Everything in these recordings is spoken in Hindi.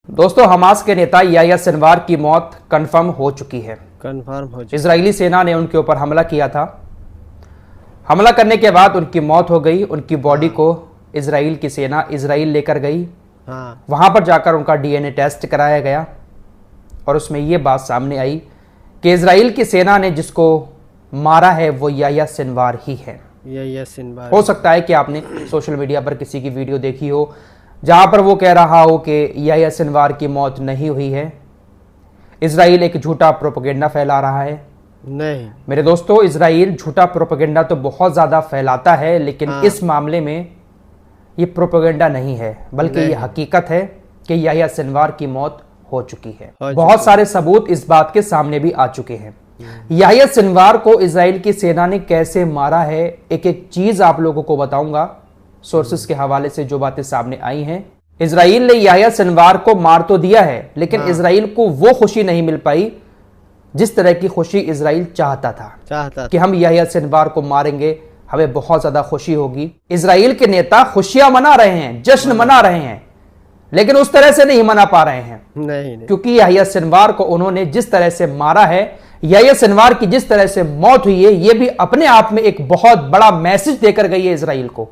दोस्तों, हमास के नेता याह्या सिनवार की मौत कंफर्म हो चुकी है। इजरायली सेना ने उनके ऊपर हमला किया था। हमला करने के बाद उनकी मौत हो गई। उनकी बॉडी को इजराइल की सेना इजराइल लेकर गई। वहां पर जाकर उनका डीएनए टेस्ट कराया गया और उसमें यह बात सामने आई कि इजराइल की सेना ने जिसको मारा है वो याह्या सिनवार ही है। याह्या सिनवार हो सकता है कि आपने सोशल मीडिया पर किसी की वीडियो देखी हो जहां पर वो कह रहा हो कि याह्या सिनवार की मौत नहीं हुई है। इजराइल एक झूठा प्रोपेगेंडा फैला रहा है। नहीं मेरे दोस्तों, इजराइल झूठा प्रोपेगेंडा तो बहुत ज्यादा फैलाता है, लेकिन इस मामले में ये प्रोपेगेंडा नहीं है, बल्कि ये हकीकत है कि याह्या सिनवार की मौत हो चुकी है। बहुत सारे सबूत इस बात के सामने भी आ चुके हैं। याह्या सिनवार को इजराइल की सेना ने कैसे मारा है, एक एक चीज आप लोगों को बताऊंगा। सोर्सेस के हवाले से जो बातें सामने आई हैं, इजराइल ने याह्या सिनवार को मार तो दिया है, लेकिन इजराइल को वो खुशी नहीं मिल पाई जिस तरह की खुशी इजराइल चाहता था कि हम याह्या सिनवार को मारेंगे, हमें बहुत ज्यादा खुशी होगी। इजराइल के नेता खुशियां मना रहे हैं, जश्न मना रहे हैं, लेकिन उस तरह से नहीं मना पा रहे हैं। नहीं। क्योंकि याह्या सिनवार को उन्होंने जिस तरह से मारा है, याह्या सिनवार की जिस तरह से मौत हुई है, यह भी अपने आप में एक बहुत बड़ा मैसेज देकर गई है इजराइल को।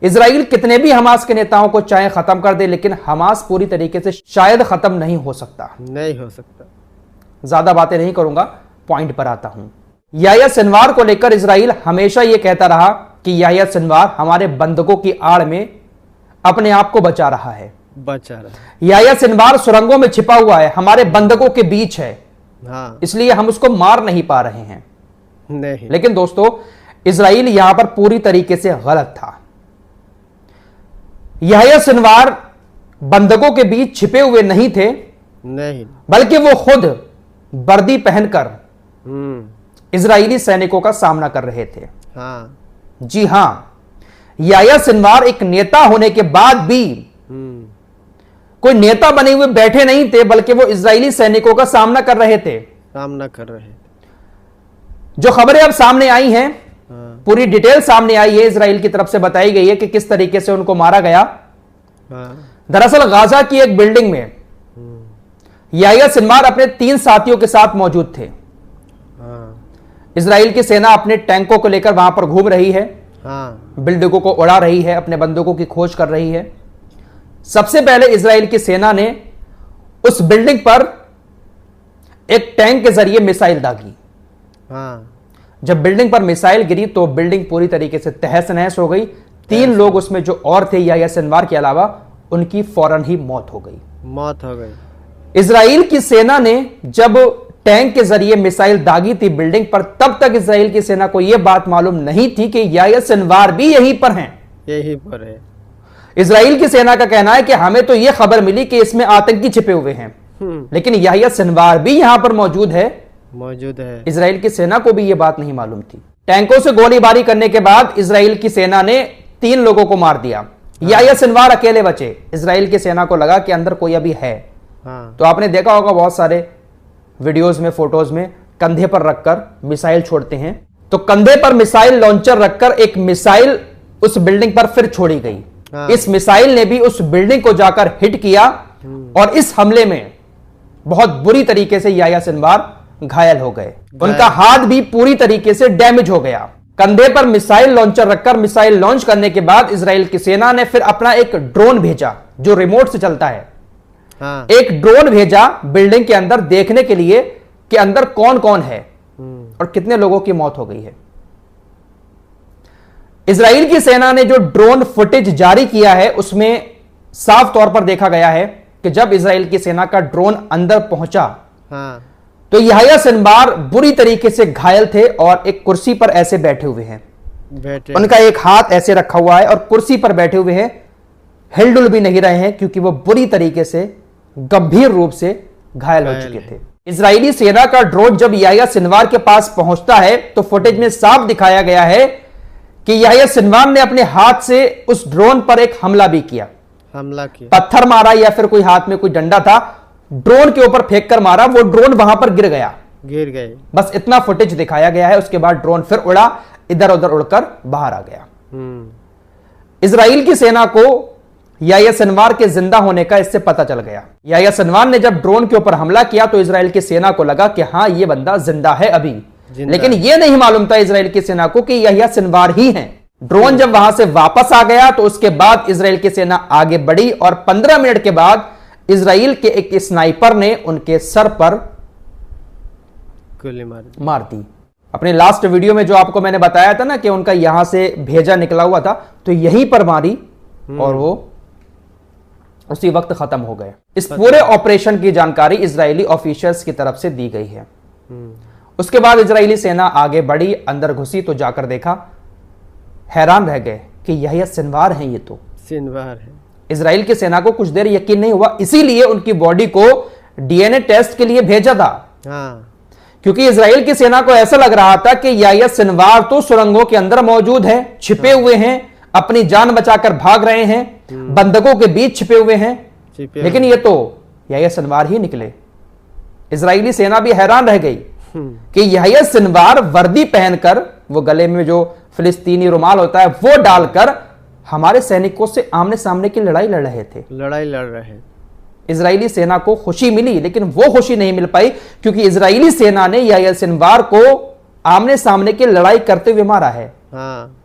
इजराइल कितने भी हमास के नेताओं को चाहे खत्म कर दे, लेकिन हमास पूरी तरीके से शायद खत्म नहीं हो सकता। ज्यादा बातें नहीं करूंगा, पॉइंट पर आता हूं। याह्या सिनवार को लेकर इजराइल हमेशा यह कहता रहा कि याह्या सिनवार हमारे बंधकों की आड़ में अपने आप को बचा रहा है। याह्या सिनवार सुरंगों में छिपा हुआ है, हमारे बंधकों के बीच है, इसलिए हम उसको मार नहीं पा रहे हैं। नहीं। लेकिन दोस्तों, इजराइल यहां पर पूरी तरीके से गलत था। याह्या सिनवार बंधकों के बीच छिपे हुए नहीं थे, नहीं, बल्कि वो खुद वर्दी पहनकर इजरायली सैनिकों का सामना कर रहे थे। जी हां, याह्या सिनवार एक नेता होने के बाद भी कोई नेता बने हुए बैठे नहीं थे, बल्कि वो इजरायली सैनिकों का सामना कर रहे थे। जो खबरें अब सामने आई हैं, पूरी डिटेल सामने आई है, इजराइल की तरफ से बताई गई है कि किस तरीके से उनको मारा गया। दरअसल गाजा की एक बिल्डिंग में याह्या सिनवार अपने 3 साथियों के साथ मौजूद थे। इजराइल की सेना अपने टैंकों को लेकर वहां पर घूम रही है, बिल्डिंगों को उड़ा रही है, अपने बंदूकों की खोज कर रही है। सबसे पहले इजराइल की सेना ने उस बिल्डिंग पर एक टैंक के जरिए मिसाइल दागी। जब बिल्डिंग पर मिसाइल गिरी तो बिल्डिंग पूरी तरीके से तहस नहस हो गई। 3 लोग उसमें जो और थे याह्या सिनवार के अलावा, उनकी फौरन ही मौत हो गई। इजराइल की सेना ने जब टैंक के जरिए मिसाइल दागी थी बिल्डिंग पर, तब तक इजराइल की सेना को यह बात मालूम नहीं थी कि याह्या सिनवार भी यहीं पर हैं। इजराइल की सेना का कहना है कि हमें तो यह खबर मिली कि इसमें आतंकी छिपे हुए हैं, लेकिन याह्या सिनवार भी यहां पर मौजूद है। इजराइल की सेना को भी यह बात नहीं मालूम थी। टैंकों से गोलीबारी करने के बाद इजराइल की सेना ने 3 लोगों को मार दिया। याह्या सिनवार अकेले बचे। इजराइल की सेना को लगा कि अंदर कोई अभी है। तो आपने देखा होगा बहुत सारे वीडियोस में, फोटोज में, कंधे पर रखकर मिसाइल छोड़ते हैं। तो कंधे पर मिसाइल लॉन्चर रखकर एक मिसाइल उस बिल्डिंग पर फिर छोड़ी गई। इस मिसाइल ने भी उस बिल्डिंग को जाकर हिट किया और इस हमले में बहुत बुरी तरीके से याह्या सिनवार घायल हो गए। उनका हाथ भी पूरी तरीके से डैमेज हो गया। कंधे पर मिसाइल लॉन्चर रखकर मिसाइल लॉन्च करने के बाद इजराइल की सेना ने फिर अपना एक ड्रोन भेजा जो रिमोट से चलता है। एक ड्रोन भेजा बिल्डिंग के अंदर देखने के लिए कि अंदर कौन कौन है और कितने लोगों की मौत हो गई है। इजराइल की सेना ने जो ड्रोन फुटेज जारी किया है उसमें साफ तौर पर देखा गया है कि जब इजराइल की सेना का ड्रोन अंदर पहुंचा तो याह्या सिनवार बुरी तरीके से घायल थे और एक कुर्सी पर ऐसे बैठे हुए हैं। उनका एक हाथ ऐसे रखा हुआ है और कुर्सी पर बैठे हुए हैं, हिलडुल भी नहीं रहे हैं, क्योंकि वो बुरी तरीके से गंभीर रूप से घायल हो चुके थे। इजरायली सेना का ड्रोन जब याह्या सिनवार के पास पहुंचता है तो फुटेज में साफ दिखाया गया है कि याह्या सिनवार ने अपने हाथ से उस ड्रोन पर एक हमला भी किया। पत्थर मारा या फिर कोई हाथ में कोई डंडा था, ड्रोन के ऊपर फेंक कर मारा, वो ड्रोन वहां पर गिर गए। बस इतना फुटेज दिखाया गया है। उसके बाद ड्रोन फिर उड़ा, इधर उधर उड़कर बाहर आ गया। इजराइल की सेना को याह्या सिनवार के जिंदा होने का इससे पता चल गया। याह्या सिनवार ने जब ड्रोन के ऊपर हमला किया तो इजराइल की सेना को लगा कि हाँ ये बंदा जिंदा है अभी, लेकिन यह नहीं मालूम था इजराइल की सेना को कि याह्या सिनवार ही है। ड्रोन जब वहां से वापस आ गया तो उसके बाद इजराइल की सेना आगे बढ़ी और 15 मिनट के बाद इजराइल के एक स्नाइपर ने उनके सर पर गोली मार दी। अपने लास्ट वीडियो में जो आपको मैंने बताया था ना कि उनका यहां से भेजा निकला हुआ था, तो यहीं पर मारी और वो उसी वक्त खत्म हो गए। इस पूरे ऑपरेशन की जानकारी इजरायली ऑफिशियल्स की तरफ से दी गई है। उसके बाद इजरायली सेना आगे बढ़ी, अंदर घुसी तो जाकर देखा, हैरान रह गए कि याह्या सिनवार हैं, ये तो सिनवार है। इजराइल की सेना को कुछ देर यकीन नहीं हुआ, इसीलिए उनकी बॉडी को डीएनए टेस्ट के लिए भेजा था। हाँ। क्योंकि इजराइल की सेना को ऐसा लग रहा था कि याह्या सिनवार तो सुरंगों के अंदर मौजूद है, छिपे हुए हैं, अपनी जान बचाकर भाग रहे हैं, बंधकों के बीच छिपे हुए हैं, लेकिन ये तो याह्या सिनवार ही निकले। इजरायली सेना भी हैरान रह गई कि याह्या सिनवार वर्दी पहनकर, वो गले में जो फिलिस्तीनी रुमाल होता है वो डालकर हमारे सैनिकों से आमने सामने की लड़ाई लड़ रहे थे। लड़ाई लड़ रहे। इजरायली सेना को खुशी मिली, लेकिन वो खुशी नहीं मिल पाई क्योंकि इजरायली सेना ने याह्या सिनवार को आमने सामने की लड़ाई करते हुए मारा है। हाँ।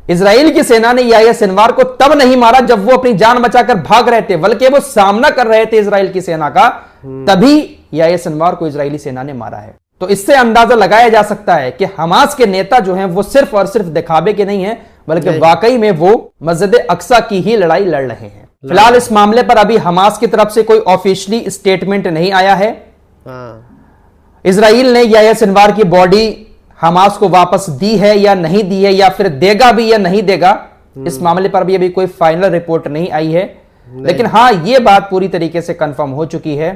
इजराइल की सेना ने याह्या सिनवार को तब नहीं मारा जब वो अपनी जान बचाकर भाग रहे थे, बल्कि वो सामना कर रहे थे इजराइल की सेना का, तभी याह्या सिनवार को इजरायली सेना ने मारा है। तो इससे अंदाजा लगाया जा सकता है कि हमास के नेता जो हैं वो सिर्फ और सिर्फ दिखावे के नहीं हैं, बल्कि वाकई में वो मस्जिद अक्सा की ही लड़ाई लड़ रहे हैं। फिलहाल इस मामले पर अभी हमास की तरफ से कोई ऑफिशियली स्टेटमेंट नहीं आया है। इजराइल ने याह्या सिनवार की बॉडी हमास को वापस दी है या नहीं दी है, या फिर देगा भी या नहीं देगा, इस मामले पर भी अभी कोई फाइनल रिपोर्ट नहीं आई है। लेकिन हां, यह बात पूरी तरीके से कंफर्म हो चुकी है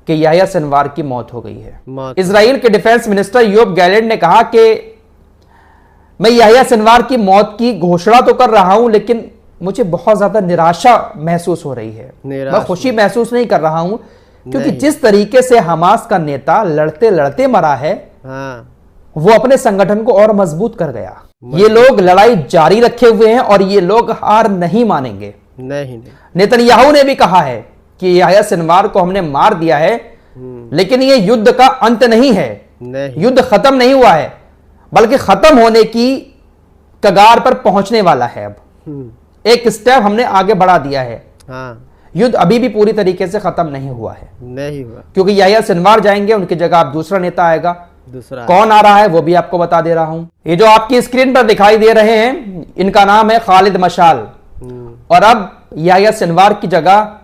कि याह्या सिनवार की मौत हो गई है। इजराइल के डिफेंस मिनिस्टर योब गैलेंट ने कहा कि मैं याह्या सिनवार की मौत की घोषणा तो कर रहा हूं, लेकिन मुझे बहुत ज्यादा निराशा महसूस हो रही है। मैं खुशी महसूस नहीं कर रहा हूं, क्योंकि जिस तरीके से हमास का नेता लड़ते लड़ते मरा है, वो अपने संगठन को और मजबूत कर गया। ये लोग लड़ाई जारी रखे हुए हैं और ये लोग हार नहीं मानेंगे। नहीं। नेतन्याहू ने भी कहा है कि याह्या सिनवार को हमने मार दिया है, लेकिन ये युद्ध का अंत नहीं है। युद्ध खत्म नहीं हुआ है, बल्कि खत्म होने की कगार पर पहुंचने वाला है। अब एक स्टेप हमने आगे बढ़ा दिया है। युद्ध अभी भी पूरी तरीके से खत्म नहीं हुआ है। नहीं हुआ, क्योंकि याह्या सिनवार जाएंगे, उनकी जगह अब दूसरा नेता आएगा। कौन आ रहा है वो भी आपको बता दे रहा हूं। ये जो आपकी स्क्रीन पर दिखाई दे रहे हैं, इनका नाम है खालिद मशाल, और अब याह्या सिनवार की जगह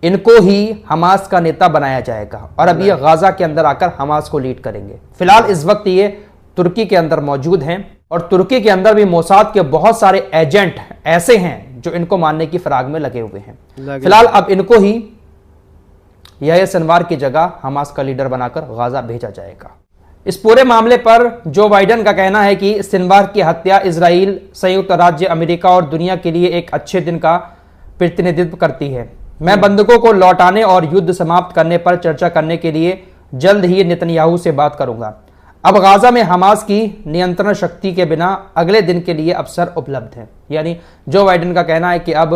इनको ही हमास का नेता बनाया जाएगा, और अब ये गाजा के अंदर आकर हमास को लीड करेंगे। फिलहाल इस वक्त ये तुर्की के अंदर मौजूद हैं, और तुर्की के अंदर भी मोसाद के बहुत सारे एजेंट ऐसे हैं जो इनको मारने की फिराक में लगे हुए हैं। फिलहाल अब इनको ही याह्या सिनवार की जगह हमास का लीडर बनाकर गाजा भेजा जाएगा। इस पूरे मामले पर जो बाइडेन का कहना है कि सिनवार की हत्या इजराइल, संयुक्त राज्य अमेरिका और दुनिया के लिए एक अच्छे दिन का प्रतिनिधित्व करती है। मैं बंधकों को लौटाने और युद्ध समाप्त करने पर चर्चा करने के लिए जल्द ही नेतन्याहू से बात करूंगा। अब गाजा में हमास की नियंत्रण शक्ति के बिना अगले दिन के लिए अवसर उपलब्ध है। यानी जो बाइडेन का कहना है कि अब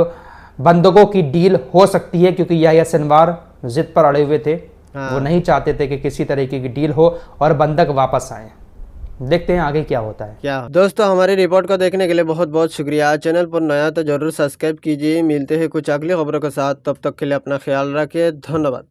बंधकों की डील हो सकती है, क्योंकि याह्या सिनवार जिद पर अड़े हुए थे। वो नहीं चाहते थे कि किसी तरीके की डील हो और बंधक वापस आए। देखते हैं आगे क्या होता है। क्या दोस्तों, हमारी रिपोर्ट को देखने के लिए बहुत बहुत शुक्रिया। चैनल पर नया तो जरूर सब्सक्राइब कीजिए। मिलते हैं कुछ अगली खबरों के साथ, तब तक के लिए अपना ख्याल रखिए। धन्यवाद।